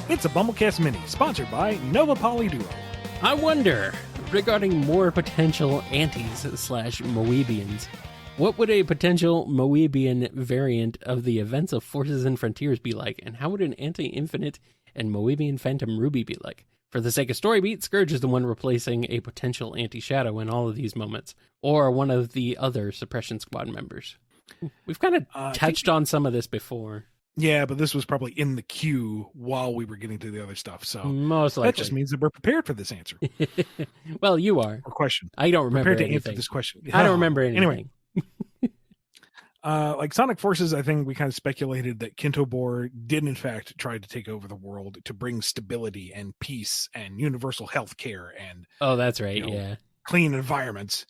It's a BumbleKast Mini, sponsored by Nova Poly Duo. I wonder, regarding more potential antis/Moebians, what would a potential Moebian variant of the events of Forces and Frontiers be like, and how would an anti-infinite and Moebian Phantom Ruby be like? For the sake of Storybeat, Scourge is the one replacing a potential anti-Shadow in all of these moments, or one of the other Suppression Squad members. We've kind of touched on some of this before. Yeah, but this was probably in the queue while we were getting to the other stuff, so most likely. That just means that we're prepared for this answer. Well, you are. Or question. I don't remember prepared to anything. answer this question. I don't remember anything. Anyway. Like Sonic Forces, I think we kind of speculated that Kintobor did in fact try to take over the world to bring stability and peace and universal health care and that's right, yeah. Clean environments.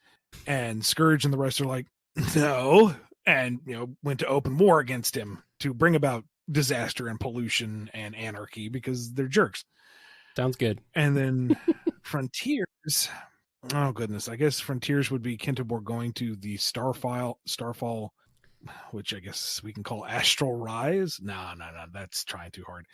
And Scourge and the rest are like, no, and went to open war against him to bring about disaster and pollution and anarchy because they're jerks. Sounds good. And then Frontiers, oh goodness, I guess Frontiers would be Kintobor going to the Starfall, which I guess we can call Astral Rise. No, that's trying too hard.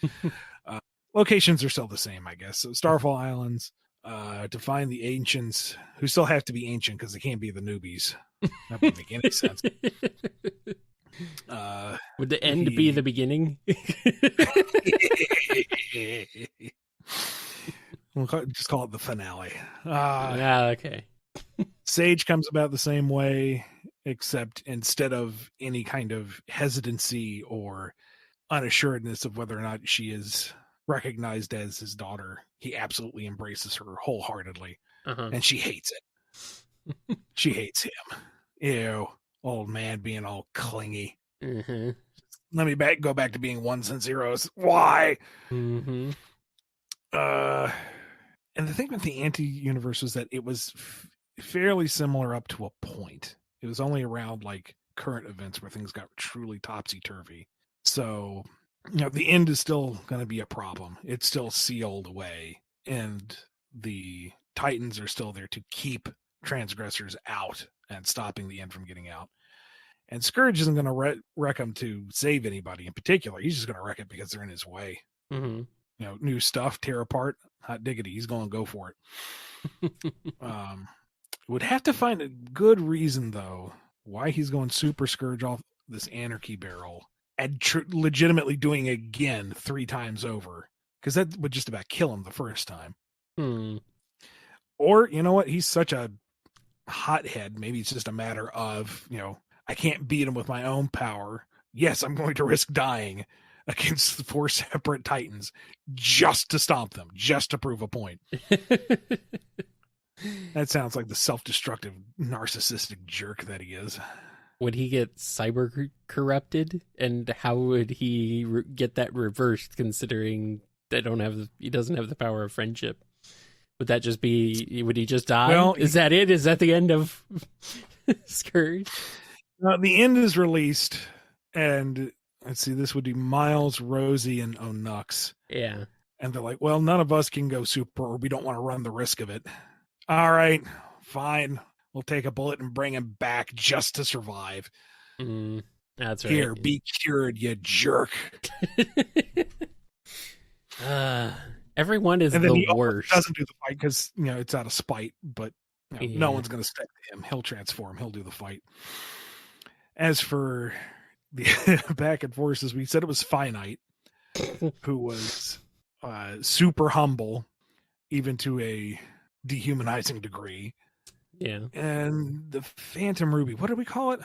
Locations are still the same, I guess. So Starfall Islands, to find the ancients, who still have to be ancient because they can't be the newbies. That wouldn't make any sense. Would the end be the beginning? We'll just call it the finale. Okay. Sage comes about the same way, except instead of any kind of hesitancy or unassuredness of whether or not she is recognized as his daughter, he absolutely embraces her wholeheartedly, and she hates it. She hates him. Ew, old man being all clingy. Mm-hmm. Let me go back to being ones and zeros. Why? Mm-hmm. And the thing with the anti-universe was that it was fairly similar up to a point. It was only around like current events where things got truly topsy-turvy. So, the end is still going to be a problem. It's still sealed away, and the Titans are still there to keep transgressors out and stopping the end from getting out. And Scourge isn't going to wreck him to save anybody in particular. He's just going to wreck it because they're in his way. Mm-hmm. New stuff, tear apart, hot diggity. He's going to go for it. Would have to find a good reason, though, why he's going Super Scourge off this Anarchy barrel and legitimately doing it again 3 times over. Because that would just about kill him the first time. Or, you know what? He's such a hothead. Maybe it's just a matter of, I can't beat him with my own power. Yes, I'm going to risk dying against the 4 separate Titans just to stomp them, just to prove a point. That sounds like the self-destructive, narcissistic jerk that he is. Would he get cyber corrupted? And how would he get that reversed, considering he doesn't have the power of friendship? Would that just be, would he just die? Well, is that it? Is that the end of Scourge? The end is released, and let's see, this would be Miles, Rosie, and Onux. Yeah. And they're like, well, none of us can go super, or we don't want to run the risk of it. All right, fine. We'll take a bullet and bring him back just to survive. That's right. Here, be cured, you jerk. Everyone is and then the he worst. Doesn't do the fight because it's out of spite, but no one's going to step to him. He'll transform. He'll do the fight. As for the back and forces, we said it was Finite, who was super humble, even to a dehumanizing degree. Yeah. And the Phantom Ruby, what did we call it?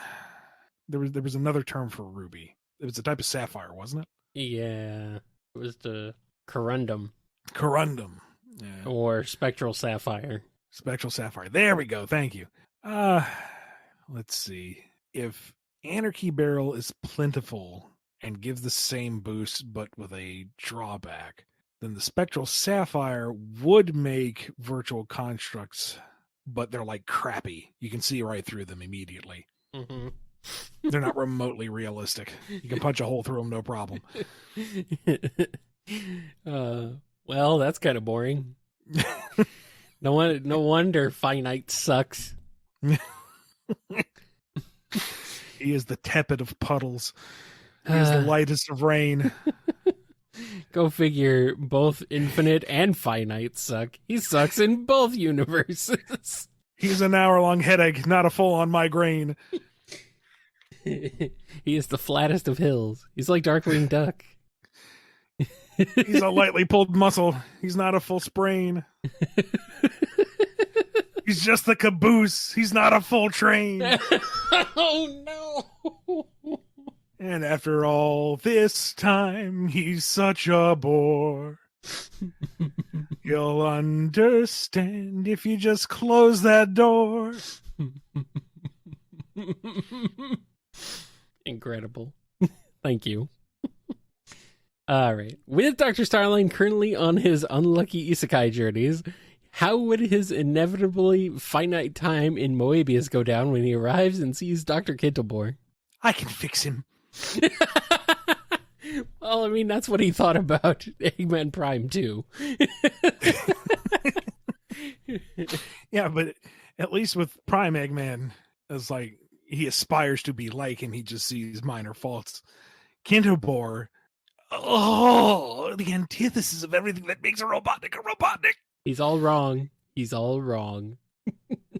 There was another term for ruby. It was a type of sapphire, wasn't it? Yeah. It was the corundum. Yeah. Or spectral sapphire. Spectral sapphire. There we go. Thank you. Let's see. If Anarchy Barrel is plentiful and gives the same boost but with a drawback, then the Spectral Sapphire would make virtual constructs, but they're like crappy. You can see right through them immediately. Mm-hmm. They're not remotely realistic. You can punch a hole through them, no problem. Well, that's kind of boring. No wonder Finite sucks. He is the tepid of puddles. He is the lightest of rain. Go figure, both infinite and finite suck. He sucks in both universes. He's an hour-long headache, not a full-on migraine. He is the flattest of hills. He's like Darkwing Duck. He's a lightly pulled muscle. He's not a full sprain. He's just the caboose. He's not a full train. Oh, no. And after all this time, he's such a bore. You'll understand if you just close that door. Incredible. Thank you. All right. With Dr. Starline currently on his unlucky isekai journeys, how would his inevitably finite time in Moebius go down when he arrives and sees Dr. Kittlebore? I can fix him. Well, I mean, that's what he thought about Eggman Prime too. Yeah, but at least with Prime Eggman, it's like he aspires to be like him. He just sees minor faults. Kintobor, the antithesis of everything that makes a Robotnik a Robotnik. He's all wrong. He's all wrong.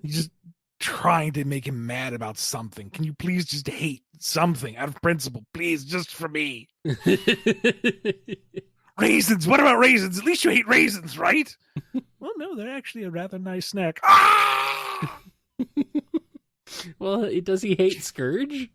He's just trying to make him mad about something. Can you please just hate something out of principle, please, just for me? Raisins. What about raisins? At least you hate raisins, right? Well, no, they're actually a rather nice snack. Ah! Well, does he hate Scourge?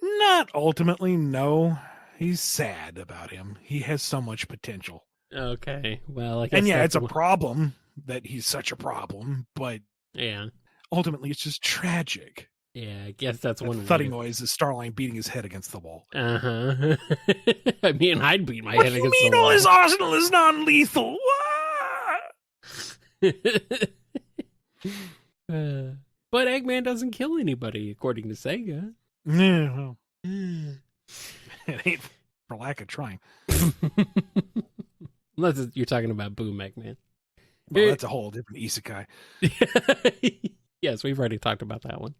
Not ultimately, no. He's sad about him. He has so much potential. Okay, well, I guess. And yeah, it's a problem that he's such a problem, but yeah, ultimately it's just tragic. Yeah, I guess that's one thudding noise is Starline beating his head against the wall. Uh-huh. I mean, I'd beat my what head do you against mean the wall. All his arsenal is non-lethal? But Eggman doesn't kill anybody, according to Sega. Yeah, well, it ain't for lack of trying. Unless you're talking about Boom Eggman. Well, that's a whole different isekai. Yes, we've already talked about that one.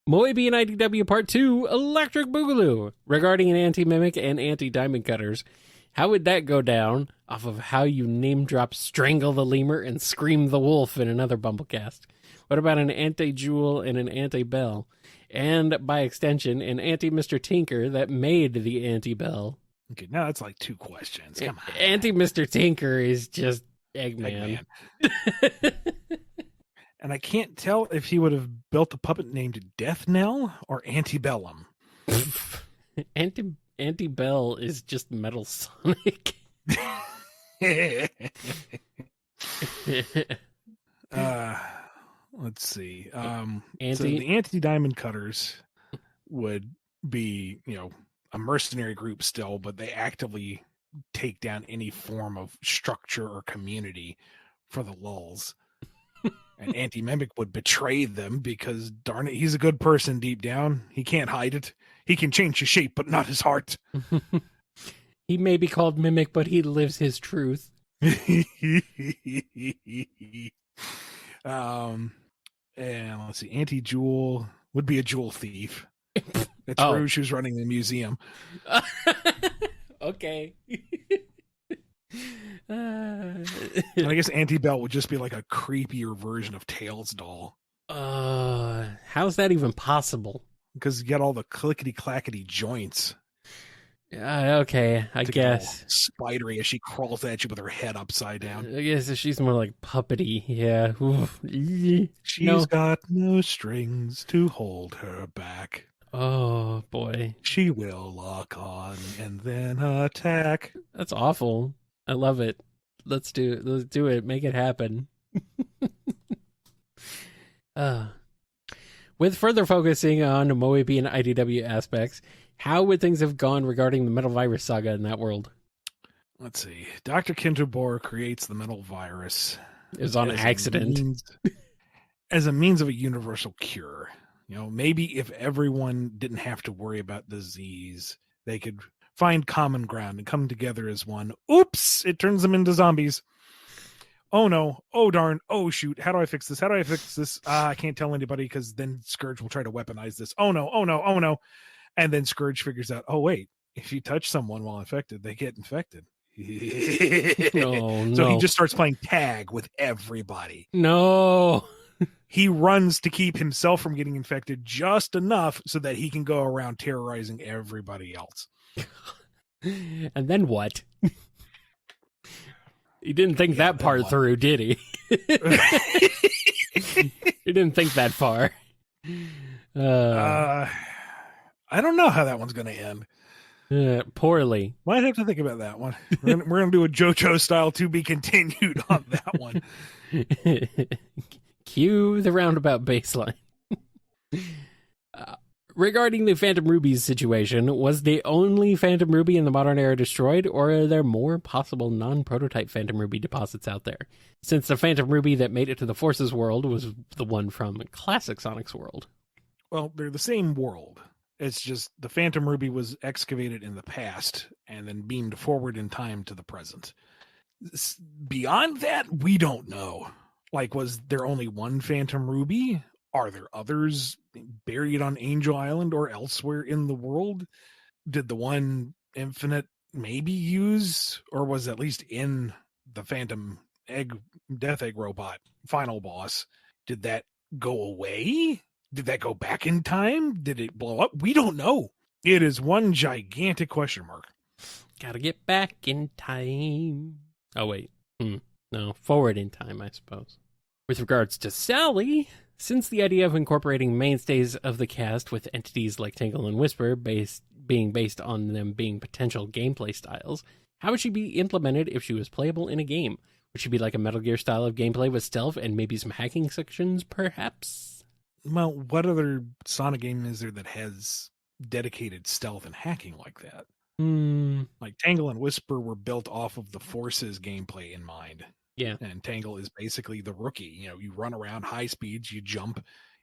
Moebian IDW Part 2, Electric Boogaloo. Regarding an anti-mimic and anti-diamond cutters, how would that go down off of how you name-drop Strangle the Lemur and Scream the Wolf in another BumbleKast? What about an anti-Jewel and an anti-Bell? And, by extension, an anti-Mr. Tinker that made the anti-Bell? Okay, now that's like two questions. Come on. Anti-Mr. Tinker is just Eggman. And I can't tell if he would have built a puppet named Death Knell or Antebellum. Anti-Bell is just Metal Sonic. Let's see. So the anti-diamond cutters would be, a mercenary group still, but they actively take down any form of structure or community for the lulz. And Anti-Mimic would betray them because, darn it, he's a good person deep down. He can't hide it. He can change his shape, but not his heart. He may be called Mimic, but he lives his truth. And let's see. Anti-Jewel would be a jewel thief. That's Rouge who's running the museum. Okay. And I guess Anti-Bell would just be like a creepier version of Tails doll. How's that even possible? Because you get all the clickety-clackety joints. Okay, I guess. Spidery as she crawls at you with her head upside down. I guess she's more like puppety. Yeah. She's got no strings to hold her back. Oh, boy. She will lock on and then attack. That's awful. I love it. Let's do it. Make it happen. With further focusing on Moebian IDW aspects, how would things have gone regarding the Metal Virus saga in that world? Let's see. Dr. Kintobor creates the Metal Virus. It was on accident. As a means of a universal cure. Maybe if everyone didn't have to worry about disease, they could find common ground and come together as one. Oops! It turns them into zombies. oh no, oh darn, oh shoot, how do I fix this? How do I fix this? I can't tell anybody because then Scourge will try to weaponize this. Oh no, oh no, oh no. And then Scourge figures out, oh wait, if you touch someone while infected, they get infected. Oh, no. So he just starts playing tag with everybody. No. He runs to keep himself from getting infected just enough so that he can go around terrorizing everybody else. And then what? He didn't think that part through, did he? He didn't think that far. I don't know how that one's going to end. Poorly. Might have to think about that one. We're going to do a JoJo style to be continued on that one. Cue the roundabout baseline. Regarding the Phantom Rubies situation, was the only Phantom Ruby in the modern era destroyed, or are there more possible non-prototype Phantom Ruby deposits out there? Since the Phantom Ruby that made it to the Forces world was the one from classic Sonic's world. Well, they're the same world. It's just the Phantom Ruby was excavated in the past and then beamed forward in time to the present. Beyond that, we don't know. Like, was there only one Phantom Ruby? Are there others buried on Angel Island or elsewhere in the world? Did the one Infinite maybe use, or was at least in the Phantom Death Egg robot final boss? Did that go away? Did that go back in time? Did it blow up? We don't know. It is one gigantic question mark. Gotta get back in time. Oh, wait. No, forward in time, I suppose. With regards to Sally, since the idea of incorporating mainstays of the cast with entities like Tangle and Whisper being based on them being potential gameplay styles, how would she be implemented if she was playable in a game? Would she be like a Metal Gear style of gameplay with stealth and maybe some hacking sections, perhaps? Well, what other Sonic game is there that has dedicated stealth and hacking like that? Like Tangle and Whisper were built off of the Forces gameplay in mind. Yeah. And Tangle is basically the rookie. You know, you run around high speeds, you jump,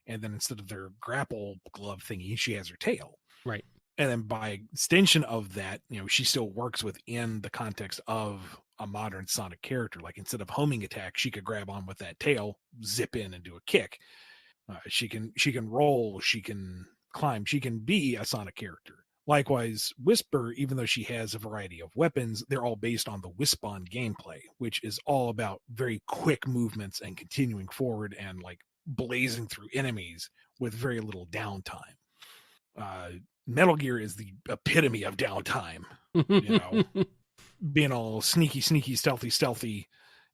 and then instead of their grapple glove thingy, she has her tail. Right. And then by extension of that, you know, she still works within the context of a modern Sonic character. Like instead of homing attack, she could grab on with that tail, zip in and do a kick. She can roll, she can climb, she can be a Sonic character. Likewise, Whisper, even though she has a variety of weapons, they're all based on the Wispawn gameplay, which is all about very quick movements and continuing forward and like blazing through enemies with very little downtime. Metal Gear is the epitome of downtime, you know, being all sneaky, stealthy,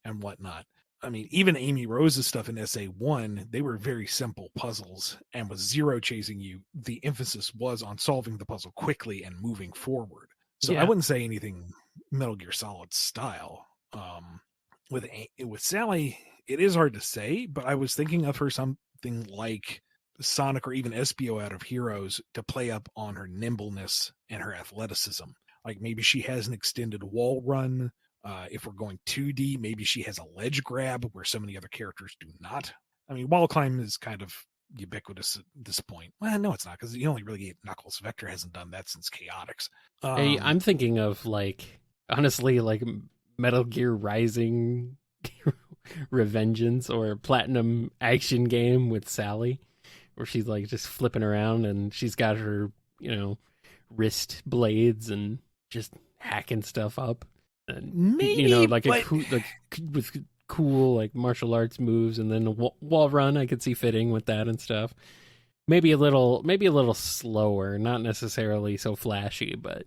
and whatnot. I mean, even Amy Rose's stuff in SA1, they were very simple puzzles, and with Zero chasing you, the emphasis was on solving the puzzle quickly and moving forward. So I wouldn't say anything Metal Gear Solid style. With Sally, it is hard to say, but I was thinking of her something like Sonic or even Espio out of Heroes to play up on her nimbleness and her athleticism. Like maybe she has an extended wall run. If we're going 2D, maybe she has a ledge grab where so many other characters do not. I mean, wall climb is kind of ubiquitous at this point. Well, no, it's not, because you only really get Knuckles. Vector hasn't done that since Chaotix. Hey, I'm thinking of, like, honestly, like Metal Gear Rising Revengeance or Platinum action game with Sally, where she's, like, just flipping around and she's got her, you know, wrist blades and just hacking stuff up. And, maybe, you know, like with cool like martial arts moves, and then a wall run I could see fitting with that and stuff. Maybe a little slower, not necessarily so flashy, but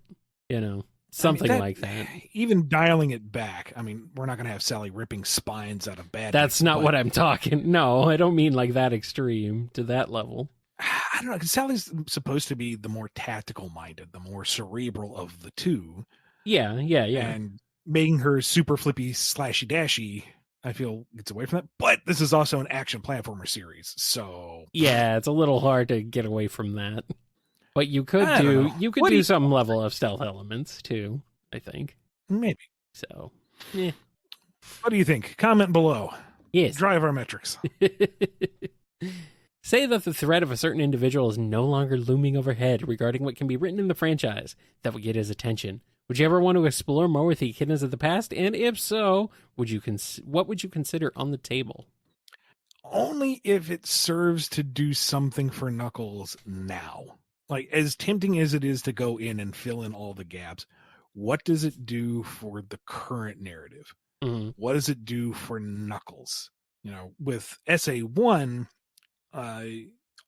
you know, something like that. Even dialing it back, I mean, we're not going to have Sally ripping spines out of bad. That's not what I'm talking. No, I don't mean like that extreme to that level. I don't know, because Sally's supposed to be the more tactical minded, the more cerebral of the two. Yeah. And making her super flippy, slashy dashy, I feel gets away from that. But this is also an action platformer series, so yeah, it's a little hard to get away from that. But you could do some level of stealth elements too, I think. Maybe. So, yeah. What do you think? Comment below. Yes. Drive our metrics. Say that the threat of a certain individual is no longer looming overhead regarding what can be written in the franchise that would get his attention. Would you ever want to explore more with the echidnas of the past? And if so, what would you consider on the table? Only if it serves to do something for Knuckles now. Like, as tempting as it is to go in and fill in all the gaps, what does it do for the current narrative? Mm-hmm. What does it do for Knuckles? With SA1,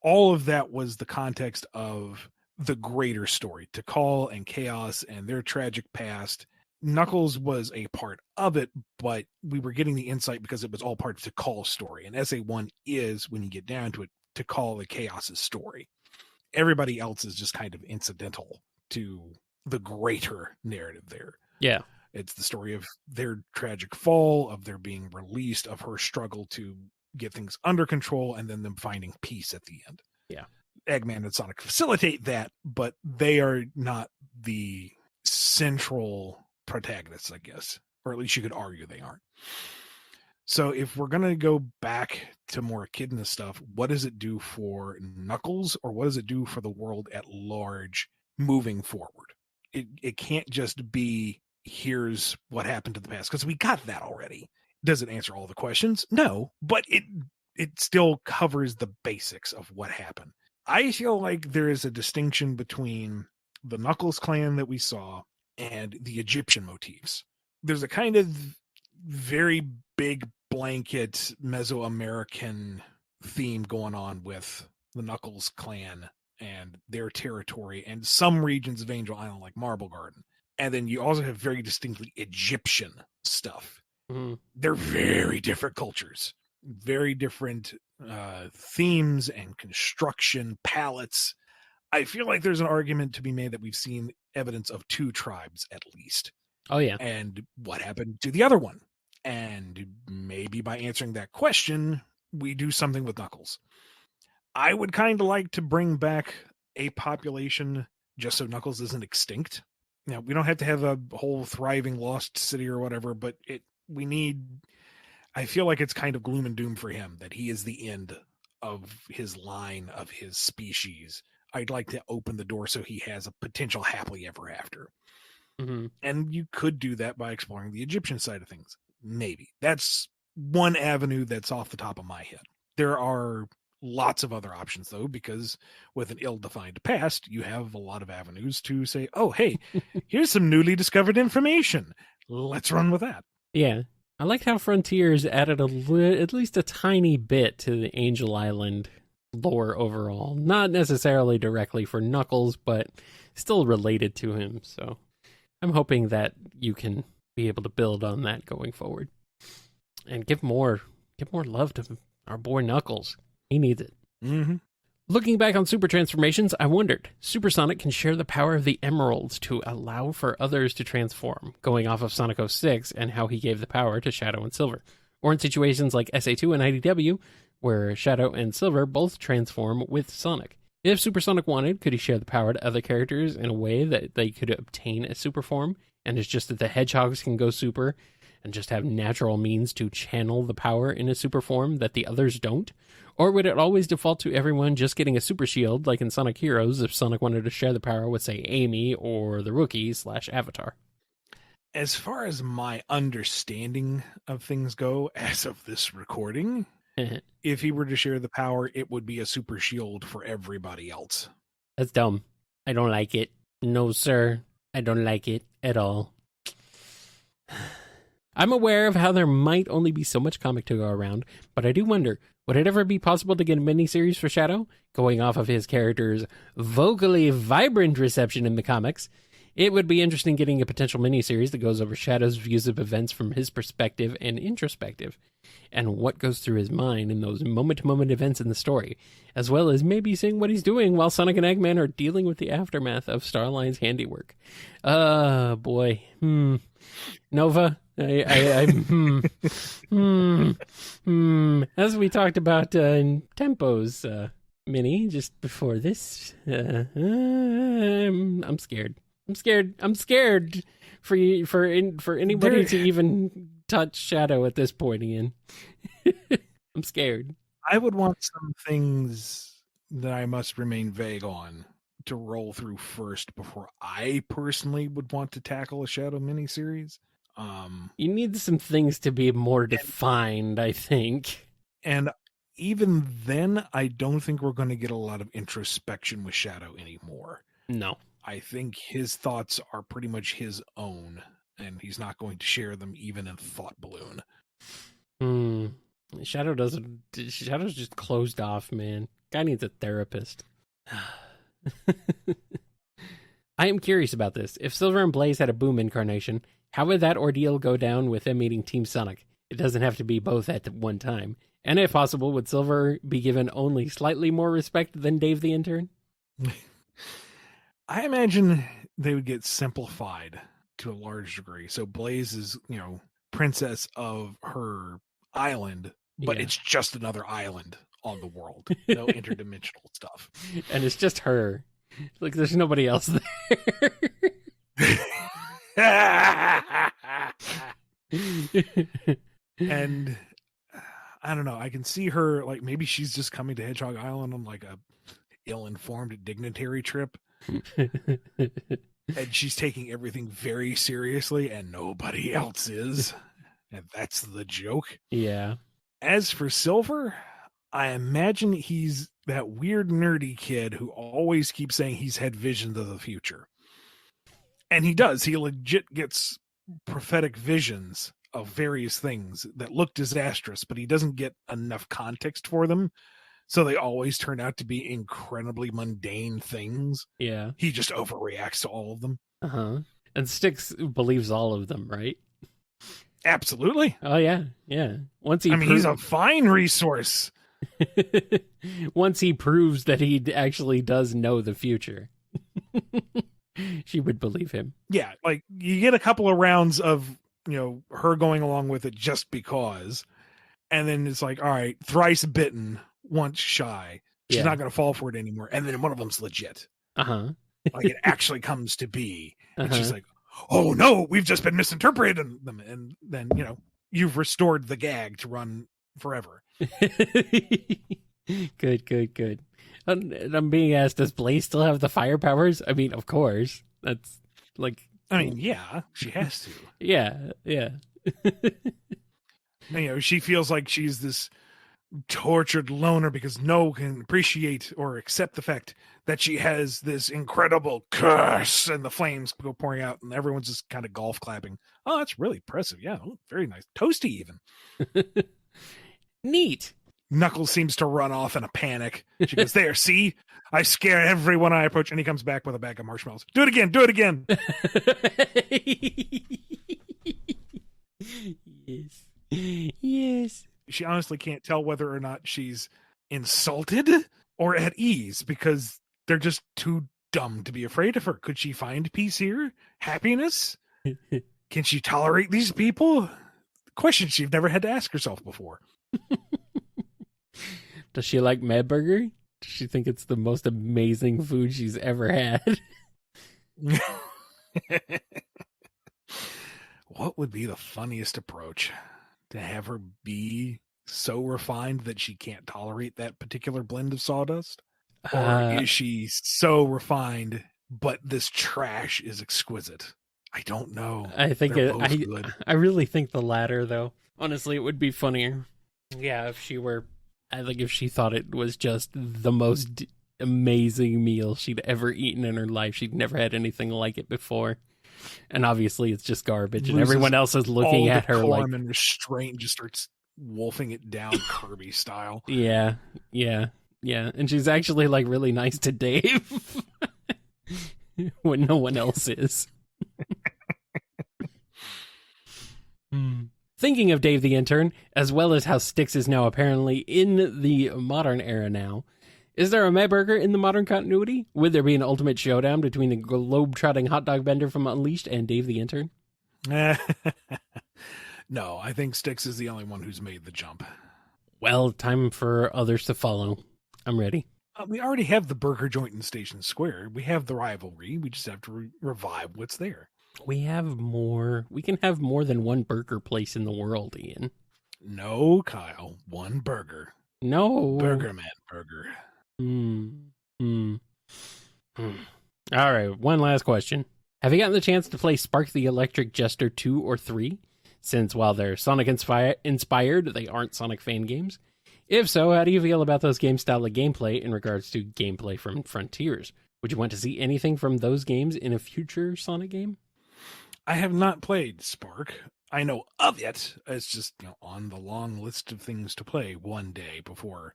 all of that was the context of the greater story, Tikal and Chaos and their tragic past. Knuckles was a part of it, but we were getting the insight because it was all part of Tikal's story. And SA1 is, when you get down to it, Tikal and Chaos's story. Everybody else is just kind of incidental to the greater narrative there. Yeah. It's the story of their tragic fall, of their being released, of her struggle to get things under control, and then them finding peace at the end. Yeah. Eggman and Sonic facilitate that, but they are not the central protagonists, I guess. Or at least you could argue they aren't. So if we're going to go back to more echidna stuff, what does it do for Knuckles, or what does it do for the world at large moving forward? It can't just be, here's what happened to the past, because we got that already. Does it answer all the questions? No, but it still covers the basics of what happened. I feel like there is a distinction between the Knuckles clan that we saw and the Egyptian motifs. There's a kind of very big blanket Mesoamerican theme going on with the Knuckles clan and their territory and some regions of Angel Island like Marble Garden. And then you also have very distinctly Egyptian stuff. Mm-hmm. They're very different cultures, very different themes and construction palettes. I feel like there's an argument to be made that we've seen evidence of two tribes at least. Oh, yeah. And what happened to the other one? And maybe by answering that question, we do something with Knuckles. I would kind of like to bring back a population just so Knuckles isn't extinct. We don't have to have a whole thriving lost city or whatever, but I feel like it's kind of gloom and doom for him that he is the end of his line, of his species. I'd like to open the door so he has a potential happily ever after. Mm-hmm. And you could do that by exploring the Egyptian side of things. Maybe. That's one avenue that's off the top of my head. There are lots of other options, though, because with an ill-defined past, you have a lot of avenues to say, oh, hey, here's some newly discovered information. Let's run with that. Yeah. I liked how Frontiers added at least a tiny bit to the Angel Island lore overall. Not necessarily directly for Knuckles, but still related to him. So I'm hoping that you can be able to build on that going forward. And give more love to our boy Knuckles. He needs it. Mm-hmm. Looking back on super transformations, I wondered, Supersonic can share the power of the emeralds to allow for others to transform, going off of Sonic 06 and how he gave the power to Shadow and Silver. Or in situations like SA2 and IDW, where Shadow and Silver both transform with Sonic. If Supersonic wanted, could he share the power to other characters in a way that they could obtain a super form? And it's just that the hedgehogs can go super and just have natural means to channel the power in a super form that the others don't? Or would it always default to everyone just getting a super shield, like in Sonic Heroes, if Sonic wanted to share the power with, say, Amy or the Rookie/Avatar? As far as my understanding of things go, as of this recording, if he were to share the power, it would be a super shield for everybody else. That's dumb. I don't like it. No, sir. I don't like it at all. I'm aware of how there might only be so much comic to go around, but I do wonder, would it ever be possible to get a miniseries for Shadow, going off of his character's vocally vibrant reception in the comics? It would be interesting getting a potential miniseries that goes over Shadow's views of events from his perspective and introspective, and what goes through his mind in those moment-to-moment events in the story, as well as maybe seeing what he's doing while Sonic and Eggman are dealing with the aftermath of Starline's handiwork. Boy. Nova, as we talked about in Tempos Mini just before this, I'm scared. I'm scared for anybody to even touch Shadow at this point, Ian. I'm scared. I would want some things that I must remain vague on to roll through first before I personally would want to tackle a Shadow miniseries. You need some things to be more defined, I think. And even then, I don't think we're going to get a lot of introspection with Shadow anymore. No. I think his thoughts are pretty much his own, and he's not going to share them even in Thought Balloon. Shadow's just closed off, man. Guy needs a therapist. I am curious about this. If Silver and Blaze had a Boom incarnation, how would that ordeal go down with them meeting Team Sonic? It doesn't have to be both at one time. And if possible, would Silver be given only slightly more respect than Dave the Intern? I imagine they would get simplified to a large degree. So Blaze is, princess of her island, but it's just another island on the world. No interdimensional stuff. And it's just her. Like, there's nobody else there. And I don't know. I can see her, like, maybe she's just coming to Hedgehog Island on, like, a ill-informed dignitary trip. And she's taking everything very seriously, and nobody else is. And that's the joke. Yeah. As for Silver, I imagine he's that weird nerdy kid who always keeps saying he's had visions of the future. And he does. He legit gets prophetic visions of various things that look disastrous, but he doesn't get enough context for them. So they always turn out to be incredibly mundane things. Yeah. He just overreacts to all of them. Uh-huh. And Styx believes all of them, right? Absolutely. Oh, yeah. Yeah. He's a fine resource. Once he proves that he actually does know the future, she would believe him. Yeah, like you get a couple of rounds of, her going along with it just because. And then it's like, all right, thrice bitten, once shy. She's not going to fall for it anymore. And then one of them's legit. Uh-huh. Like it actually comes to be. And she's like, oh no, we've just been misinterpreting them. And then, you've restored the gag to run forever. Good. And I'm being asked, does Blaze still have the fire powers? I mean, of course. That's like... yeah, she has to. Yeah. And, she feels like she's this tortured loner because no one can appreciate or accept the fact that she has this incredible curse, and the flames go pouring out and everyone's just kind of golf clapping. Oh, that's really impressive. Yeah, very nice. Toasty even. Neat. Knuckles seems to run off in a panic. She goes, there, see? I scare everyone I approach. And he comes back with a bag of marshmallows. Do it again. Yes. She honestly can't tell whether or not she's insulted or at ease because they're just too dumb to be afraid of her. Could she find peace here? Happiness? Can she tolerate these people? Questions she've never had to ask herself before. Does she like Moeburger? Does she think it's the most amazing food she's ever had? What would be the funniest approach? To have her be so refined that she can't tolerate that particular blend of sawdust? Or is she so refined, but this trash is exquisite? I don't know. I think I really think the latter, though. Honestly, it would be funnier. Yeah, if she thought it was just the most amazing meal she'd ever eaten in her life. She'd never had anything like it before. And obviously it's just garbage, and everyone else is looking at her like... and restraint, just starts wolfing it down Kirby style. Yeah. And she's actually like really nice to Dave when no one else is. Thinking of Dave the Intern, as well as how Styx is now apparently in the modern era now, is there a Moeburger in the modern continuity? Would there be an ultimate showdown between the globe-trotting hot dog vendor from Unleashed and Dave the Intern? No, I think Styx is the only one who's made the jump. Well, time for others to follow. I'm ready. We already have the burger joint in Station Square. We have the rivalry. We just have to revive what's there. We have more. We can have more than one burger place in the world, Ian. No, Kyle. One burger. No. Burger Man Burger. All right, one last question. Have you gotten the chance to play Spark the Electric Jester 2 or 3? Since while they're Sonic inspired, they aren't Sonic fan games. If so, how do you feel about those game style of gameplay in regards to gameplay from Frontiers? Would you want to see anything from those games in a future Sonic game? I have not played Spark. I know of it. It's just on the long list of things to play one day before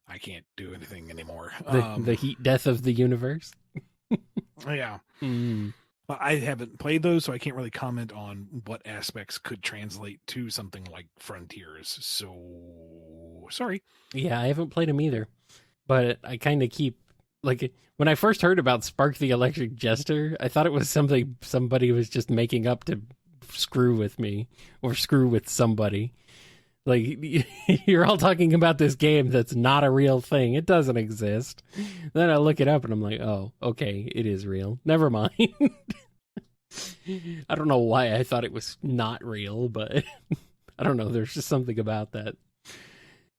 I can't do anything anymore. The heat death of the universe? Yeah. I haven't played those, so I can't really comment on what aspects could translate to something like Frontiers. So, sorry. Yeah, I haven't played them either. But I kind of keep... Like, when I first heard about Spark the Electric Jester, I thought it was something somebody was just making up to screw with me. Or screw with somebody. Like, you're all talking about this game that's not a real thing. It doesn't exist. Then I look it up and I'm like, oh, okay, it is real. Never mind. I don't know why I thought it was not real, but I don't know. There's just something about that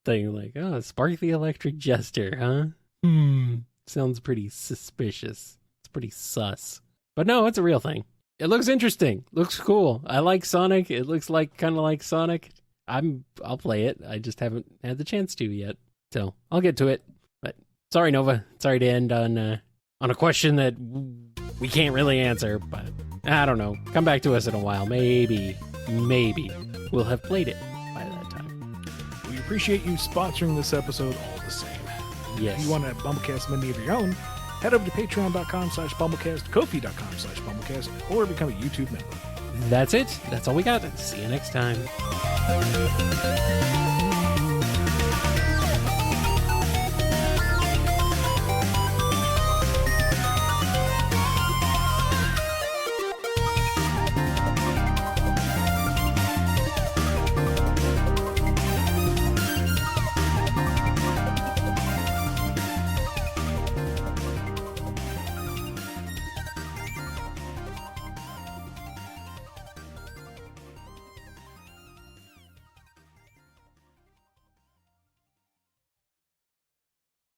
thing. Like, oh, Spark the Electric Jester, huh? Sounds pretty suspicious. It's pretty sus. But no, it's a real thing. It looks interesting. Looks cool. I like Sonic. It looks like kind of like Sonic. I'll play it. I just haven't had the chance to yet. So I'll get to it. But sorry, Nova. Sorry to end on a question that we can't really answer, but I don't know. Come back to us in a while. Maybe we'll have played it by that time. We appreciate you sponsoring this episode all the same. Yes. If you want a BumbleKast Mini of your own, head over to patreon.com/BumbleKast, Ko-fi.com/BumbleKast, or become a YouTube member. That's it. That's all we got. See you next time.